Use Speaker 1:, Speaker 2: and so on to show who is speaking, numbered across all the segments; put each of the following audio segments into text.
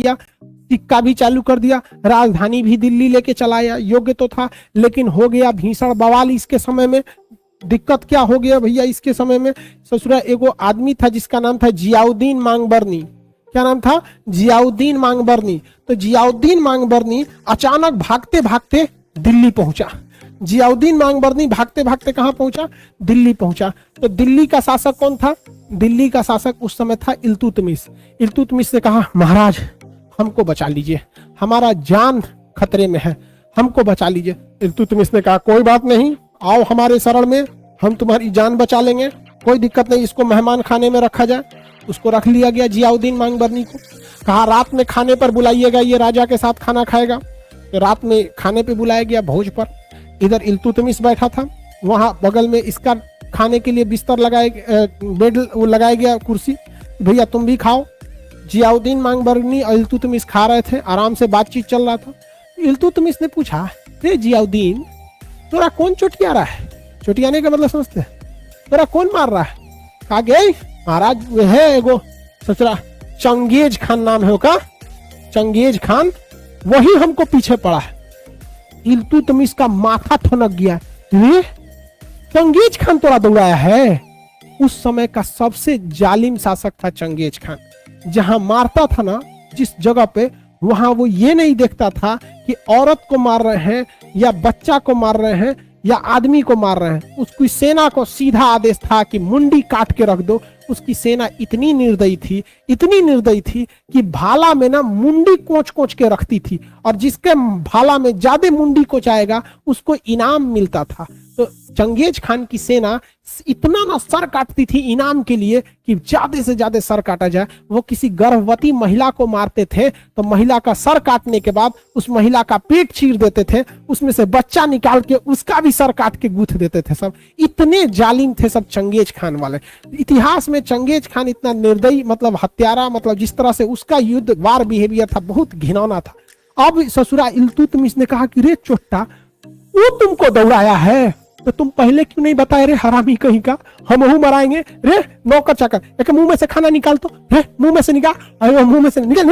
Speaker 1: दिया, सिक्का भी चालू कर दिया, राजधानी भी दिल्ली लेके चलाया। योग्य तो था, लेकिन हो गया भीषण बवाल इसके समय में। दिक्कत क्या हो गया भैया इसके समय में? ससुरा एगो आदमी था जिसका नाम था जियाउद्दीन मांगबरनी। क्या नाम था? जियाउद्दीन मांगबरनी। तो जियाउद्दीन मांगबरनी अचानक भागते भागते दिल्ली पहुंचा। जियाउद्दीन मांगबरनी भागते भागते कहां पहुंचा? दिल्ली पहुंचा। तो दिल्ली का शासक कौन था? दिल्ली का शासक उस समय था इल्तुतमिश। इल्तुतमिश से कहा, महाराज हमको बचा लीजिए, हमारा जान खतरे में है, हमको बचा लीजिए। इल्तुतमिश ने कहा, कोई बात नहीं, आओ हमारे शरण में, हम तुम्हारी जान बचा लेंगे, कोई दिक्कत नहीं, इसको मेहमान खाने में रखा जाए। उसको रख लिया गया जियाउद्दीन मांगबरनी को। कहा रात में खाने पर बुलाइएगा, ये राजा के साथ खाना खाएगा। तो रात में खाने पे बुलाया गया भोज पर। इधर इल्तुतमिश बैठा था, वहां बगल में इसका खाने के लिए बिस्तर बेड लगाया गया, कुर्सी, भैया तुम भी खाओ। जियाउद्दीन मांगबरनी और इल्तुतमिश खा रहे थे, आराम से बातचीत चल रहा था। इल्तुतमिश ने पूछा, रे जियाउद्दीन, तोरा कौन चोटिया रहा है? चोटियाने का मतलब समझते हैं? तोरा कौन मार रहा है? कहा गए महाराज वो है एगो ससुरा चंगेज खान नाम है का, चंगेज खान, वही हमको पीछे पड़ा है। इल्तुतमिश का माथा ठनक गया, रे चंगेज खान तोरा दौड़ाया है? उस समय का सबसे जालिम शासक था चंगेज खान। जहां मारता था ना जिस जगह पे, वहां वो ये नहीं देखता था कि औरत को मार रहे हैं या बच्चा को मार रहे हैं या आदमी को मार रहे हैं। उसकी सेना को सीधा आदेश था कि मुंडी काट के रख दो। उसकी सेना इतनी निर्दयी थी, इतनी निर्दयी थी कि भाला में ना मुंडी कोच कोच के रखती थी, और जिसके भाला में ज्यादा मुंडी कोचाएगा उसको इनाम मिलता था। तो चंगेज खान की सेना इतना ना सर काटती थी इनाम के लिए कि ज्यादा से ज्यादा सर काटा जाए। वो किसी गर्भवती महिला को मारते थे तो महिला का सर काटने के बाद उस महिला का पेट चीर देते थे, उसमें से बच्चा निकाल के उसका भी सर काट के गूंथ देते थे। सब इतने जालिम थे सब चंगेज खान वाले। इतिहास में चंगेज खान इतना निर्दयी, मतलब हत्यारा, मतलब जिस तरह से उसका युद्ध वार बिहेवियर था, बहुत घिनौना था। अब ससुरा इल्तुतमिश ने कहा कि रे चोट्टा, वो तुमको दौड़ाया है तो तुम पहले क्यों नहीं बताए? रे हरामी कहीं का, हम मराएंगे। रे नौकर चाकर, एक मुंह में से खाना निकाल, तो रे मुंह में से निकाल, अरे मुंह में से निकाल,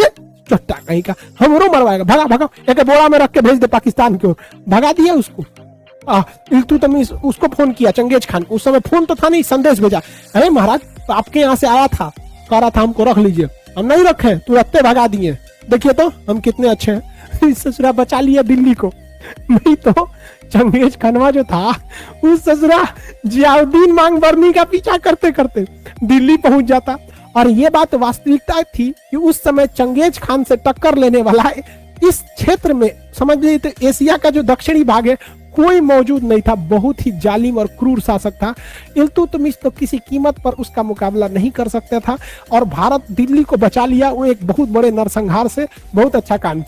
Speaker 1: चोट्टा कहीं का, हम मरवाएगा, भगा भगा, एक बोरा में रख के भेज दे पाकिस्तान की ओर। भगा दिया उसको। इल्तुतमिश उसको फोन किया चंगेज खान को, उस समय फोन तो था नहीं, संदेश भेजा, अरे महाराज आपके यहाँ से आया था, कह रहा था हमको रख लीजिए, हम नहीं रखे, तुरंत भगा दिए, देखिए तो हम कितने अच्छे हैं। ससुरा बचा लिया दिल्ली को, नहीं तो चंगेज खनवा जो था उस ससुरा जियाउद्दीन मांगबरनी का पीछा करते करते दिल्ली पहुंच जाता। और ये बात वास्तविकता थी कि उस समय चंगेज खान से टक्कर लेने वाला इस क्षेत्र में, समझ लीजिए तो एशिया का जो दक्षिणी भाग है, कोई मौजूद नहीं था। बहुत ही जालिम और क्रूर शासक था। इल्तुतमिश तो किसी कीमत पर उसका मुकाबला नहीं कर सकता था, और भारत दिल्ली को बचा लिया। वो एक बहुत बड़े नरसंहार से बहुत अच्छा काम